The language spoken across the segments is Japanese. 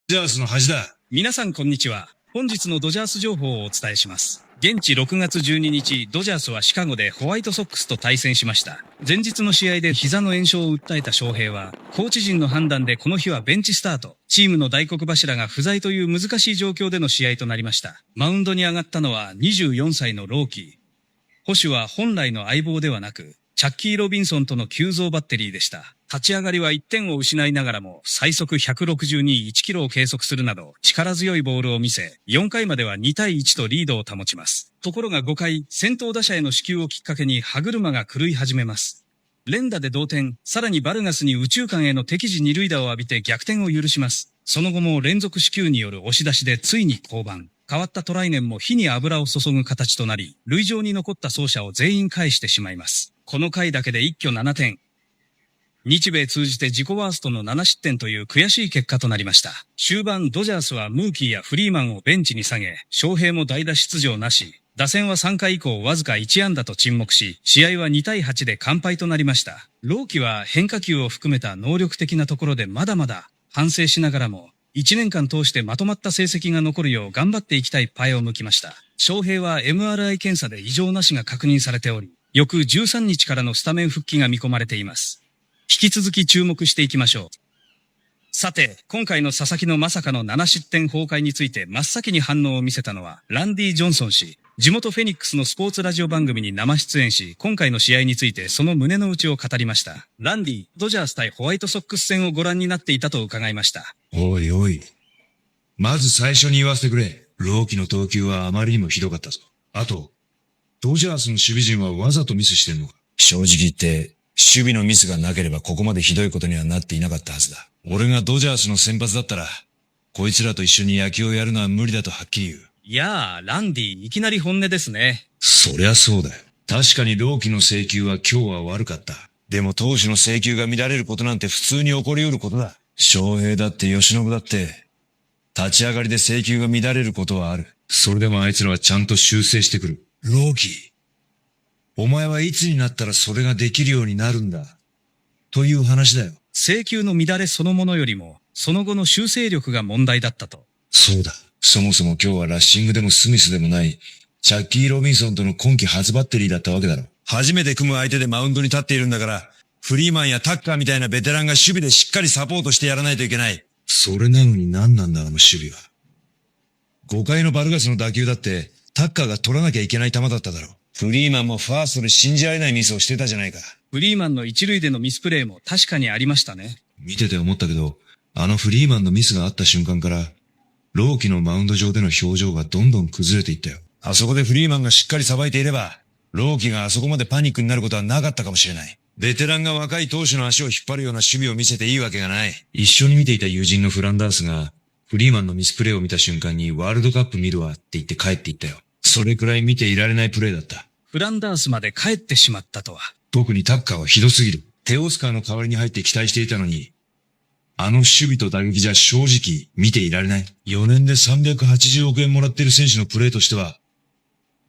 ジャースの恥だ。皆さんこんにちは。本日のドジャース情報をお伝えします。現地6月12日、ドジャースはシカゴでホワイトソックスと対戦しました。前日の試合で膝の炎症を訴えた翔平は、コーチ陣の判断でこの日はベンチスタート。チームの大黒柱が不在という難しい状況での試合となりました。マウンドに上がったのは24歳のローキー。捕手は本来の相棒ではなく、チャッキー・ロビンソンとの急増バッテリーでした。立ち上がりは1点を失いながらも最速162.1キロを計測するなど力強いボールを見せ、4回までは2対1とリードを保ちます。ところが5回、先頭打者への死球をきっかけに歯車が狂い始めます。連打で同点、さらにバルガスに右中間への敵地二塁打を浴びて逆転を許します。その後も連続死球による押し出しでついに降板。変わったトライネンも火に油を注ぐ形となり、塁上に残った走者を全員返してしまいます。この回だけで一挙7点。日米通じて自己ワーストの7失点という悔しい結果となりました。終盤ドジャースはムーキーやフリーマンをベンチに下げ、翔平も代打出場なし。打線は3回以降わずか1安打と沈黙し、試合は2対8で完敗となりました。朗希は変化球を含めた能力的なところでまだまだ反省しながらも、1年間通してまとまった成績が残るよう頑張っていきたいパイを向きました。翔平は MRI 検査で異常なしが確認されており、翌13日からのスタメン復帰が見込まれています。引き続き注目していきましょう。さて、今回の佐々木のまさかの7失点崩壊について真っ先に反応を見せたのはランディ・ジョンソン氏。地元フェニックスのスポーツラジオ番組に生出演し、今回の試合についてその胸の内を語りました。ランディ、ドジャース対ホワイトソックス戦をご覧になっていたと伺いました。おいおい。まず最初に言わせてくれ。朗希の投球はあまりにもひどかったぞ。あと、ドジャースの守備陣はわざとミスしてんのか。正直言って、守備のミスがなければここまでひどいことにはなっていなかったはずだ。俺がドジャースの先発だったら、こいつらと一緒に野球をやるのは無理だとはっきり言う。いやあ、ランディ、いきなり本音ですね。そりゃそうだよ。確かに朗希の制球は今日は悪かった。でも投手の制球が乱れることなんて普通に起こり得ることだ。翔平だって吉信だって、立ち上がりで制球が乱れることはある。それでもあいつらはちゃんと修正してくる。朗希。お前はいつになったらそれができるようになるんだ。という話だよ。制球の乱れそのものよりも、その後の修正力が問題だったと。そうだ。そもそも今日はラッシングでもスミスでもない、チャッキー・ロビンソンとの今季初バッテリーだったわけだろ。初めて組む相手でマウンドに立っているんだから、フリーマンやタッカーみたいなベテランが守備でしっかりサポートしてやらないといけない。それなのに何なんだあの守備は。5回のバルガスの打球だって、タッカーが取らなきゃいけない球だっただろ。フリーマンもファーストで信じられないミスをしてたじゃないか。フリーマンの一塁でのミスプレーも確かにありましたね。見てて思ったけど、あのフリーマンのミスがあった瞬間から、朗希のマウンド上での表情がどんどん崩れていったよ。あそこでフリーマンがしっかりさばいていれば、朗希があそこまでパニックになることはなかったかもしれない。ベテランが若い投手の足を引っ張るような守備を見せていいわけがない。一緒に見ていた友人のフランダースが、フリーマンのミスプレーを見た瞬間にワールドカップ見るわって言って帰っていったよ。それくらい見ていられないプレーだった。フランダースまで帰ってしまったとは。特にタッカーはひどすぎる。テオスカーの代わりに入って期待していたのに、あの守備と打撃じゃ正直見ていられない。4年で380億円もらっている選手のプレーとしては、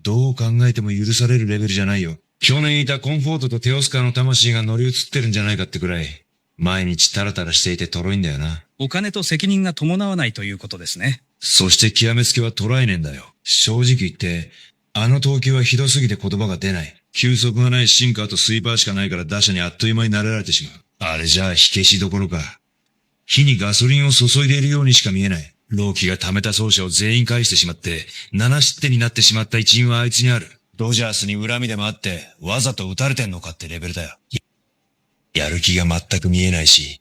どう考えても許されるレベルじゃないよ。去年いたコンフォートとテオスカーの魂が乗り移ってるんじゃないかってくらい、毎日タラタラしていてトロいんだよな。お金と責任が伴わないということですね。そして極めつけはトライネンだよ。正直言って、あの投球はひどすぎて言葉が出ない。球速がないシンカーとスイーパーしかないから打者にあっという間に慣れられてしまう。あれじゃあ火消しどころか。火にガソリンを注いでいるようにしか見えない。朗希が貯めた走者を全員返してしまって、7失点になってしまった一因はあいつにある。ドジャースに恨みでもあって、わざと打たれてんのかってレベルだよ。やる気が全く見えないし、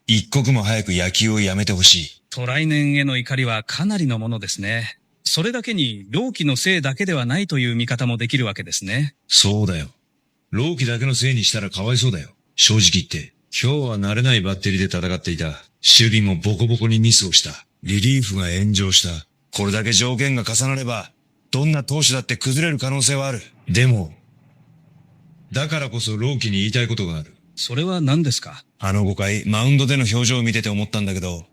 一刻も早く野球をやめてほしい。トライネンへの怒りはかなりのものですね。それだけに、朗希のせいだけではないという見方もできるわけですね。そうだよ。朗希だけのせいにしたらかわいそうだよ。正直言って。今日は慣れないバッテリーで戦っていた。守備もボコボコにミスをした。リリーフが炎上した。これだけ条件が重なれば、どんな投手だって崩れる可能性はある。でも、だからこそ朗希に言いたいことがある。それは何ですか？あの5回、マウンドでの表情を見てて思ったんだけど、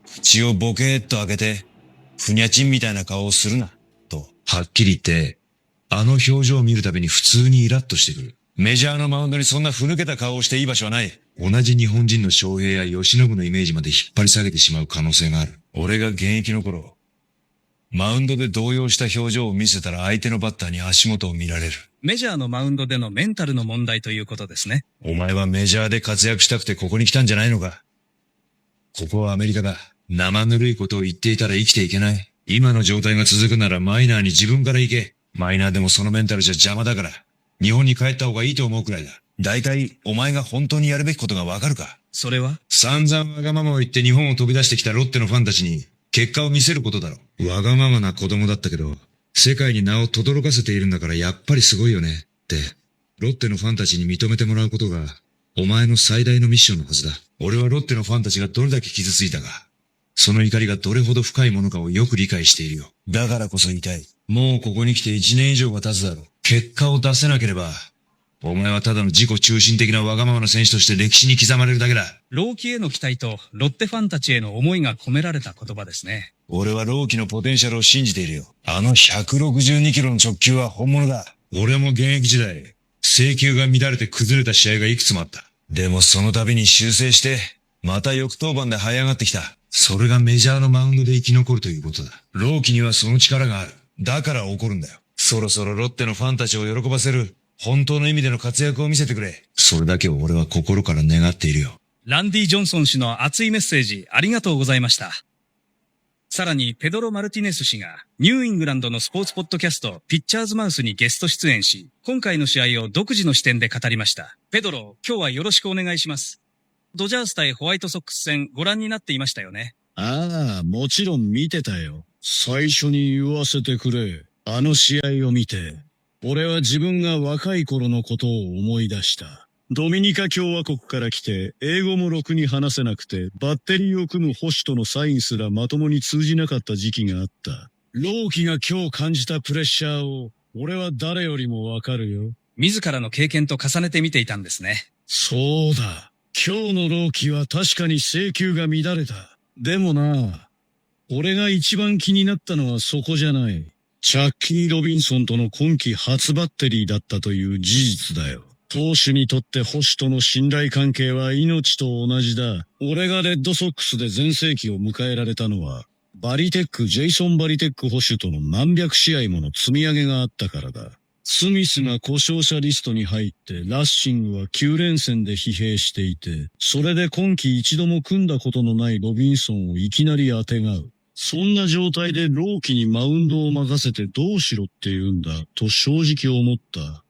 口をボケーっと開けて、ふにゃちんみたいな顔をするな、と。はっきり言って、あの表情を見るたびに普通にイラッとしてくる。メジャーのマウンドにそんなふぬけた顔をしていい場所はない。同じ日本人の翔平や由伸のイメージまで引っ張り下げてしまう可能性がある。俺が現役の頃、マウンドで動揺した表情を見せたら相手のバッターに足元を見られる。メジャーのマウンドでのメンタルの問題ということですね。お前はメジャーで活躍したくてここに来たんじゃないのか。ここはアメリカだ。生ぬるいことを言っていたら生きていけない。今の状態が続くならマイナーに自分から行け。マイナーでもそのメンタルじゃ邪魔だから、日本に帰った方がいいと思うくらいだ。大体、お前が本当にやるべきことがわかるか。それは散々わがままを言って日本を飛び出してきたロッテのファンたちに結果を見せることだろ。わがままな子供だったけど、世界に名を轟かせているんだからやっぱりすごいよねって、ロッテのファンたちに認めてもらうことが、お前の最大のミッションのはずだ。俺はロッテのファンたちがどれだけ傷ついたか、その怒りがどれほど深いものかをよく理解しているよ。だからこそ言いたい。もうここに来て1年以上が経つだろう。結果を出せなければ、お前はただの自己中心的なわがままな選手として歴史に刻まれるだけだ。朗希への期待とロッテファンたちへの思いが込められた言葉ですね。俺は朗希のポテンシャルを信じているよ。あの162キロの直球は本物だ。俺も現役時代、制球が乱れて崩れた試合がいくつもあった。でもその度に修正して、また翌登板で這い上がってきた。それがメジャーのマウンドで生き残るということだ。朗希にはその力がある。だから怒るんだよ。そろそろロッテのファンたちを喜ばせる、本当の意味での活躍を見せてくれ。それだけを俺は心から願っているよ。ランディ・ジョンソン氏の熱いメッセージありがとうございました。さらにペドロ・マルティネス氏がニューイングランドのスポーツポッドキャストピッチャーズマウスにゲスト出演し、今回の試合を独自の視点で語りました。ペドロ、今日はよろしくお願いします。ドジャース対ホワイトソックス戦ご覧になっていましたよね。ああ、もちろん見てたよ。最初に言わせてくれ。あの試合を見て、俺は自分が若い頃のことを思い出した。ドミニカ共和国から来て、英語もろくに話せなくて、バッテリーを組む保守とのサインすらまともに通じなかった時期があった。朗希が今日感じたプレッシャーを、俺は誰よりもわかるよ。自らの経験と重ねて見ていたんですね。そうだ。今日の朗希は確かに制球が乱れた。でもな、俺が一番気になったのはそこじゃない。チャッキー・ロビンソンとの今季初バッテリーだったという事実だよ。投手にとって保守との信頼関係は命と同じだ。俺がレッドソックスで全盛期を迎えられたのは、ジェイソン・バリテック保守との何百試合もの積み上げがあったからだ。スミスが故障者リストに入って、ラッシングは9連戦で疲弊していて、それで今季一度も組んだことのないロビンソンをいきなり当てがう。そんな状態で朗希にマウンドを任せてどうしろって言うんだ、と正直思った。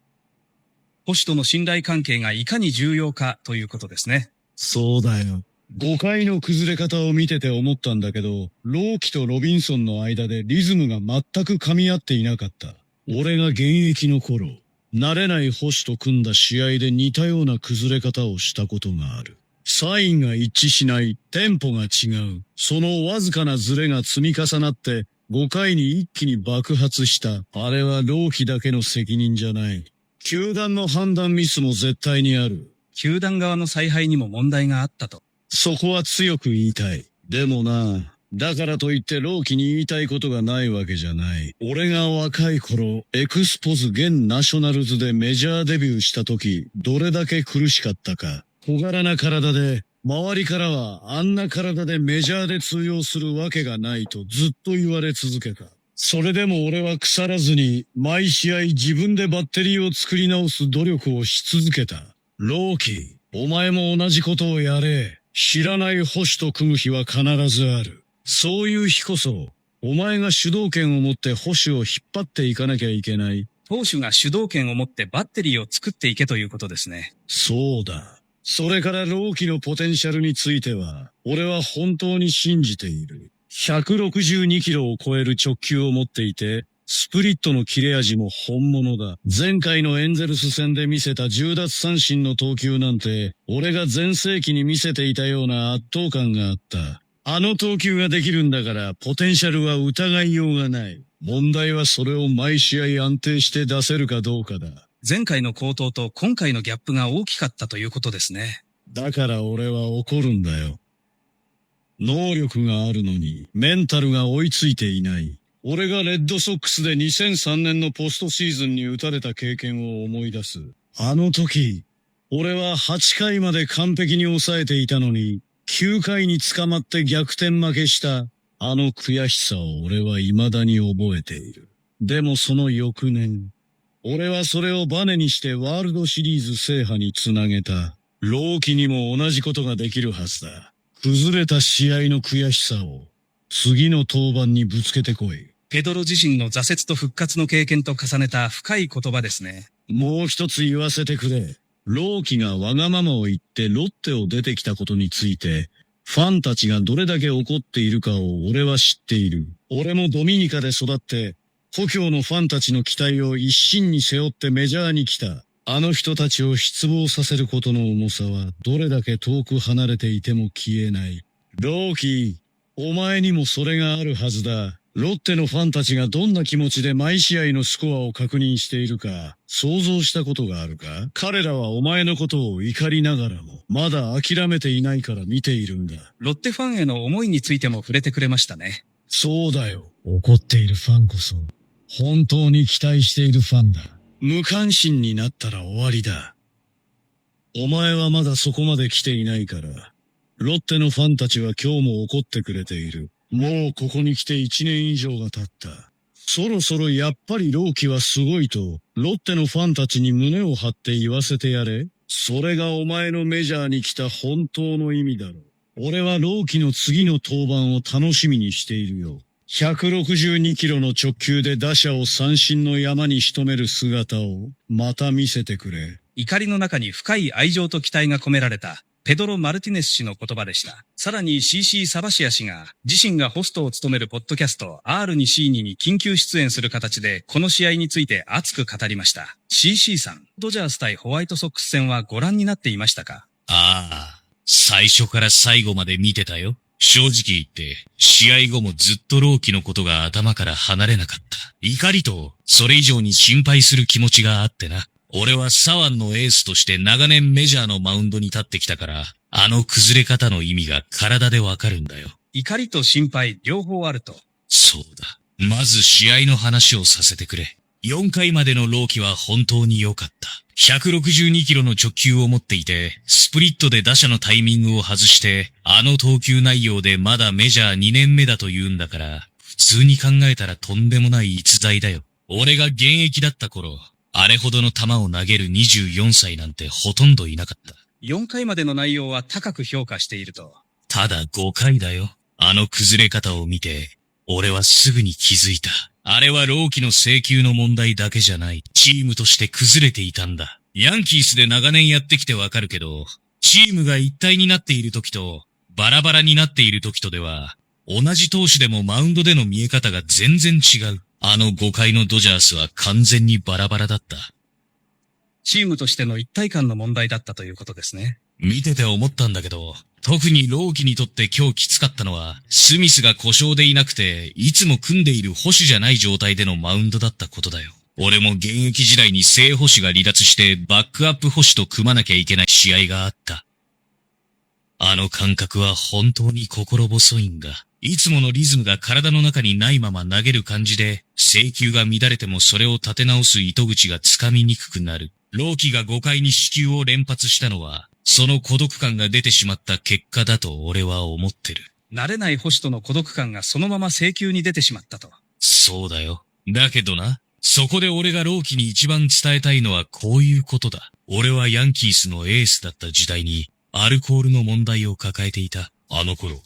保守との信頼関係がいかに重要かということですね。そうだよ。5回の崩れ方を見てて思ったんだけど、朗希とロビンソンの間でリズムが全く噛み合っていなかった。俺が現役の頃、慣れない保守と組んだ試合で似たような崩れ方をしたことがある。サインが一致しない、テンポが違う。そのわずかなズレが積み重なって、5回に一気に爆発した。あれは朗希だけの責任じゃない。球団の判断ミスも絶対にある。球団側の采配にも問題があったと。そこは強く言いたい。でもな、だからといって朗希に言いたいことがないわけじゃない。俺が若い頃、エクスポズ現ナショナルズでメジャーデビューした時、どれだけ苦しかったか。小柄な体で、周りからはあんな体でメジャーで通用するわけがないとずっと言われ続けた。それでも俺は腐らずに、毎試合自分でバッテリーを作り直す努力をし続けた。朗希、お前も同じことをやれ。知らない保守と組む日は必ずある。そういう日こそ、お前が主導権を持って保守を引っ張っていかなきゃいけない。投手が主導権を持ってバッテリーを作っていけということですね。そうだ。それから朗希のポテンシャルについては、俺は本当に信じている。162キロを超える直球を持っていて、スプリットの切れ味も本物だ。前回のエンゼルス戦で見せた10奪三振の投球なんて、俺が全盛期に見せていたような圧倒感があった。あの投球ができるんだから、ポテンシャルは疑いようがない。問題はそれを毎試合安定して出せるかどうかだ。前回の好投と今回のギャップが大きかったということですね。だから俺は怒るんだよ。能力があるのに、メンタルが追いついていない。俺がレッドソックスで2003年のポストシーズンに打たれた経験を思い出す。あの時、俺は8回まで完璧に抑えていたのに、9回に捕まって逆転負けした、あの悔しさを俺は未だに覚えている。でもその翌年、俺はそれをバネにしてワールドシリーズ制覇につなげた。朗希にも同じことができるはずだ。崩れた試合の悔しさを次の登板にぶつけてこい。ペドロ自身の挫折と復活の経験と重ねた深い言葉ですね。もう一つ言わせてくれ。朗希がわがままを言ってロッテを出てきたことについて、ファンたちがどれだけ怒っているかを俺は知っている。俺もドミニカで育って、故郷のファンたちの期待を一身に背負ってメジャーに来た。あの人たちを失望させることの重さはどれだけ遠く離れていても消えない。朗希、お前にもそれがあるはずだ。ロッテのファンたちがどんな気持ちで毎試合のスコアを確認しているか想像したことがあるか？彼らはお前のことを怒りながらもまだ諦めていないから見ているんだ。ロッテファンへの思いについても触れてくれましたね。そうだよ。怒っているファンこそ本当に期待しているファンだ。無関心になったら終わりだ。お前はまだそこまで来ていないから。ロッテのファンたちは今日も怒ってくれている。もうここに来て1年以上が経った。そろそろやっぱり朗希はすごいと、ロッテのファンたちに胸を張って言わせてやれ。それがお前のメジャーに来た本当の意味だろう。俺は朗希の次の登板を楽しみにしているよ。162キロの直球で打者を三振の山に仕留める姿をまた見せてくれ。怒りの中に深い愛情と期待が込められたペドロ・マルティネス氏の言葉でした。さらに CC サバシア氏が自身がホストを務めるポッドキャスト R2C2 に緊急出演する形でこの試合について熱く語りました。CC さん、ドジャース対ホワイトソックス戦はご覧になっていましたか？ああ、最初から最後まで見てたよ。正直言って、試合後もずっと朗希のことが頭から離れなかった。怒りと、それ以上に心配する気持ちがあってな。俺は左腕のエースとして長年メジャーのマウンドに立ってきたから、あの崩れ方の意味が体でわかるんだよ。怒りと心配両方あると。そうだ。まず試合の話をさせてくれ。4回までの朗希は本当に良かった。162キロの直球を持っていて、スプリットで打者のタイミングを外して、あの投球内容でまだメジャー2年目だと言うんだから、普通に考えたらとんでもない逸材だよ。俺が現役だった頃、あれほどの球を投げる24歳なんてほとんどいなかった。4回までの内容は高く評価していると。ただ5回だよ。あの崩れ方を見て、俺はすぐに気づいた。あれは朗希の制球の問題だけじゃない。チームとして崩れていたんだ。ヤンキースで長年やってきてわかるけど、チームが一体になっている時と、バラバラになっている時とでは、同じ投手でもマウンドでの見え方が全然違う。あの5回のドジャースは完全にバラバラだった。チームとしての一体感の問題だったということですね。見てて思ったんだけど、特に朗希にとって今日きつかったのは、スミスが故障でいなくて、いつも組んでいる捕手じゃない状態でのマウンドだったことだよ。俺も現役時代に正捕手が離脱してバックアップ捕手と組まなきゃいけない試合があった。あの感覚は本当に心細いんだ。いつものリズムが体の中にないまま投げる感じで、制球が乱れてもそれを立て直す糸口がつかみにくくなる。朗希が5回に四球を連発したのは、その孤独感が出てしまった結果だと俺は思ってる。慣れない捕手との孤独感がそのまま制球に出てしまったと。そうだよ。だけどな、そこで俺が朗希に一番伝えたいのはこういうことだ。俺はヤンキースのエースだった時代に、アルコールの問題を抱えていた。あの頃、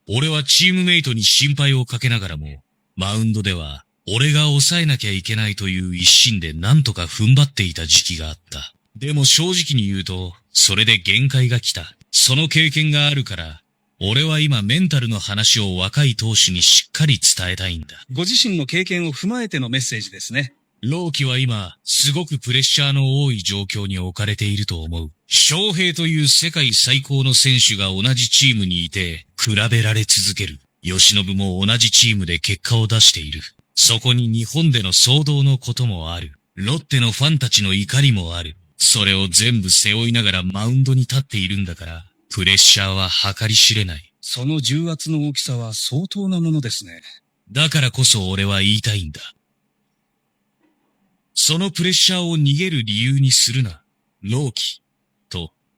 俺はチームメイトに心配をかけながらも、マウンドでは、俺が抑えなきゃいけないという一心で何とか踏ん張っていた時期があった。でも正直に言うと、それで限界が来た。その経験があるから、俺は今メンタルの話を若い投手にしっかり伝えたいんだ。ご自身の経験を踏まえてのメッセージですね。朗希は今、すごくプレッシャーの多い状況に置かれていると思う。翔平という世界最高の選手が同じチームにいて、比べられ続ける。吉信も同じチームで結果を出している。そこに日本での騒動のこともある。ロッテのファンたちの怒りもある。それを全部背負いながらマウンドに立っているんだから、プレッシャーは計り知れない。その重圧の大きさは相当なものですね。だからこそ俺は言いたいんだ。そのプレッシャーを逃げる理由にするな。朗希。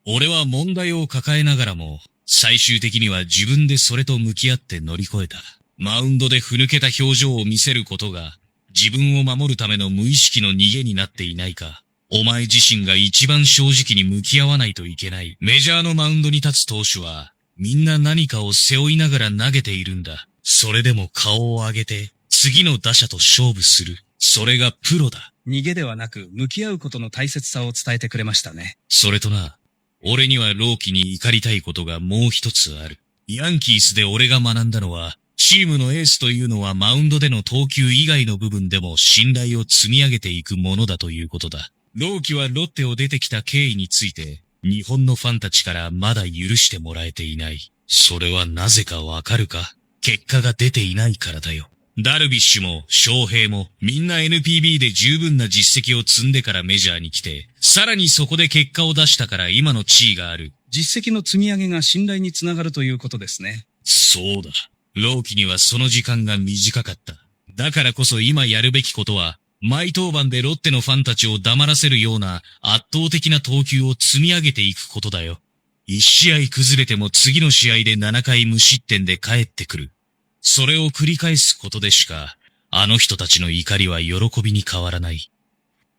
俺は問題を抱えながらも、最終的には自分でそれと向き合って乗り越えた。マウンドでふぬけた表情を見せることが、自分を守るための無意識の逃げになっていないか。お前自身が一番正直に向き合わないといけない。メジャーのマウンドに立つ投手は、みんな何かを背負いながら投げているんだ。それでも顔を上げて、次の打者と勝負する。それがプロだ。逃げではなく、向き合うことの大切さを伝えてくれましたね。それとな、俺には朗希に怒りたいことがもう一つある。ヤンキースで俺が学んだのは、チームのエースというのはマウンドでの投球以外の部分でも信頼を積み上げていくものだということだ。朗希はロッテを出てきた経緯について、日本のファンたちからまだ許してもらえていない。それはなぜかわかるか？結果が出ていないからだよ。ダルビッシュも翔平もみんな NPB で十分な実績を積んでからメジャーに来て、さらにそこで結果を出したから今の地位がある。実績の積み上げが信頼につながるということですね。そうだ。朗希にはその時間が短かった。だからこそ今やるべきことは、毎登板でロッテのファンたちを黙らせるような圧倒的な投球を積み上げていくことだよ。一試合崩れても次の試合で7回無失点で帰ってくる。それを繰り返すことでしか、あの人たちの怒りは喜びに変わらない。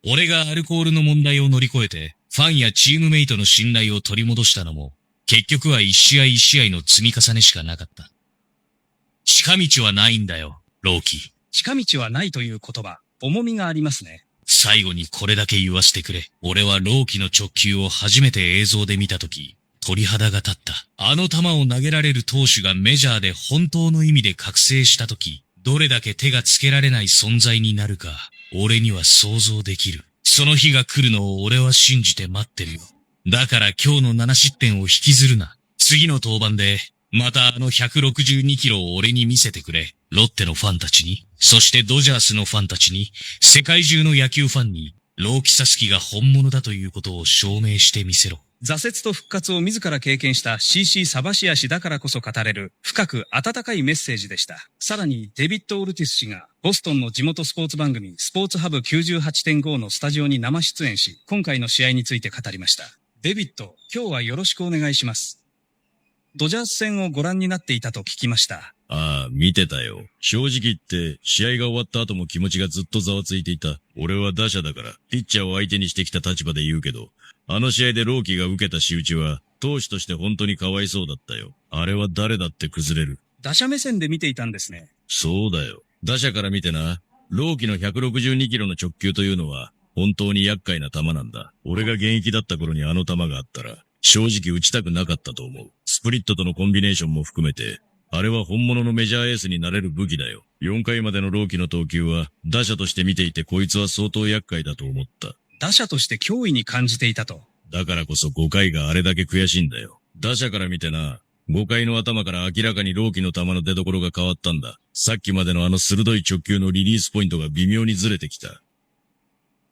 俺がアルコールの問題を乗り越えて、ファンやチームメイトの信頼を取り戻したのも、結局は一試合一試合の積み重ねしかなかった。近道はないんだよ、朗希。近道はないという言葉、重みがありますね。最後にこれだけ言わせてくれ。俺は朗希の直球を初めて映像で見たとき、鳥肌が立った。あの球を投げられる投手がメジャーで本当の意味で覚醒したとき、どれだけ手がつけられない存在になるか、俺には想像できる。その日が来るのを俺は信じて待ってるよ。だから今日の7失点を引きずるな。次の登板で、またあの162キロを俺に見せてくれ。ロッテのファンたちに、そしてドジャースのファンたちに、世界中の野球ファンに、朗希サスキが本物だということを証明してみせろ。挫折と復活を自ら経験した CC サバシア氏だからこそ語れる深く温かいメッセージでした。さらにデビッド・オルティス氏がボストンの地元スポーツ番組スポーツハブ 98.5 のスタジオに生出演し、今回の試合について語りました。デビッド、今日はよろしくお願いします。ドジャース戦をご覧になっていたと聞きました。ああ、見てたよ。正直言って、試合が終わった後も気持ちがずっとざわついていた。俺は打者だから、ピッチャーを相手にしてきた立場で言うけど、あの試合で朗希が受けた仕打ちは、投手として本当にかわいそうだったよ。あれは誰だって崩れる。打者目線で見ていたんですね。そうだよ。打者から見てな、朗希の162キロの直球というのは、本当に厄介な球なんだ。俺が現役だった頃にあの球があったら、正直打ちたくなかったと思う。スプリットとのコンビネーションも含めて、あれは本物のメジャーエースになれる武器だよ。4回までの朗希の投球は、打者として見ていてこいつは相当厄介だと思った。打者として脅威に感じていたと。だからこそ5回があれだけ悔しいんだよ。打者から見てな、5回の頭から明らかに朗希の球の出所が変わったんだ。さっきまでのあの鋭い直球のリリースポイントが微妙にずれてきた。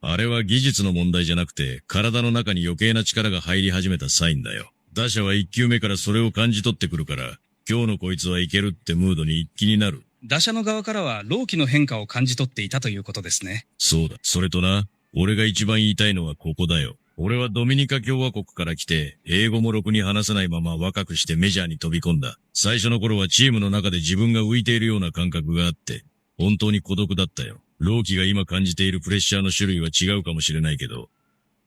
あれは技術の問題じゃなくて、体の中に余計な力が入り始めたサインだよ。打者は1球目からそれを感じ取ってくるから、今日のこいつはいけるってムードに一気になる。打者の側からは朗希の変化を感じ取っていたということですね。そうだ。それとな、俺が一番言いたいのはここだよ。俺はドミニカ共和国から来て、英語もろくに話せないまま若くしてメジャーに飛び込んだ。最初の頃はチームの中で自分が浮いているような感覚があって、本当に孤独だったよ。朗希が今感じているプレッシャーの種類は違うかもしれないけど、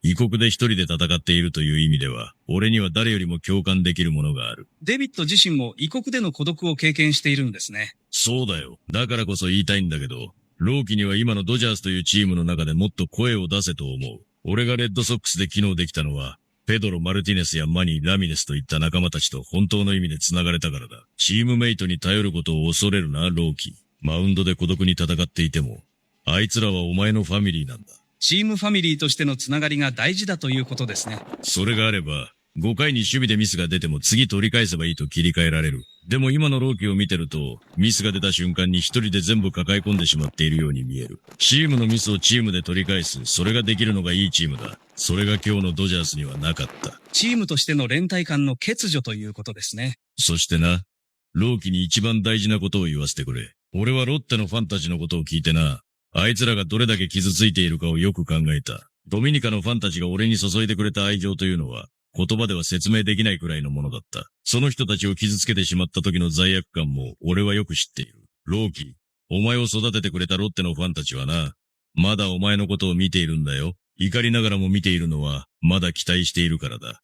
異国で一人で戦っているという意味では、俺には誰よりも共感できるものがある。デビッド自身も異国での孤独を経験しているんですね。そうだよ。だからこそ言いたいんだけど、朗希には今のドジャースというチームの中でもっと声を出せと思う。俺がレッドソックスで機能できたのは、ペドロ・マルティネスやマニー・ラミネスといった仲間たちと本当の意味で繋がれたからだ。チームメイトに頼ることを恐れるな、朗希。マウンドで孤独に戦っていても、あいつらはお前のファミリーなんだ。チームファミリーとしてのつながりが大事だということですね。それがあれば、5回に守備でミスが出ても次取り返せばいいと切り替えられる。でも今の朗希を見てると、ミスが出た瞬間に一人で全部抱え込んでしまっているように見える。チームのミスをチームで取り返す、それができるのがいいチームだ。それが今日のドジャースにはなかった。チームとしての連帯感の欠如ということですね。そしてな、朗希に一番大事なことを言わせてくれ。俺はロッテのファンたちのことを聞いてな、あいつらがどれだけ傷ついているかをよく考えた。ドミニカのファンたちが俺に注いでくれた愛情というのは、言葉では説明できないくらいのものだった。その人たちを傷つけてしまった時の罪悪感も俺はよく知っている。ローキ、お前を育ててくれたロッテのファンたちはな、まだお前のことを見ているんだよ。怒りながらも見ているのは、まだ期待しているからだ。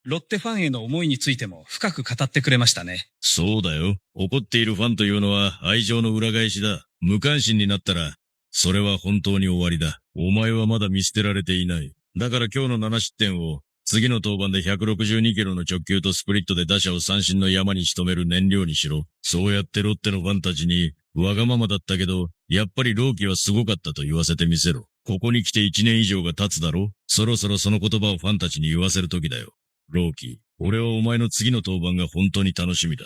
ロッテファンへの思いについても深く語ってくれましたね。そうだよ。怒っているファンというのは愛情の裏返しだ。無関心になったら、それは本当に終わりだ。お前はまだ見捨てられていない。だから今日の7失点を、次の登板で162キロの直球とスプリットで打者を三振の山に仕留める燃料にしろ。そうやってロッテのファンたちに、わがままだったけど、やっぱり朗希はすごかったと言わせてみせろ。ここに来て1年以上が経つだろ？そろそろその言葉をファンたちに言わせる時だよ。朗希、俺はお前の次の登板が本当に楽しみだ。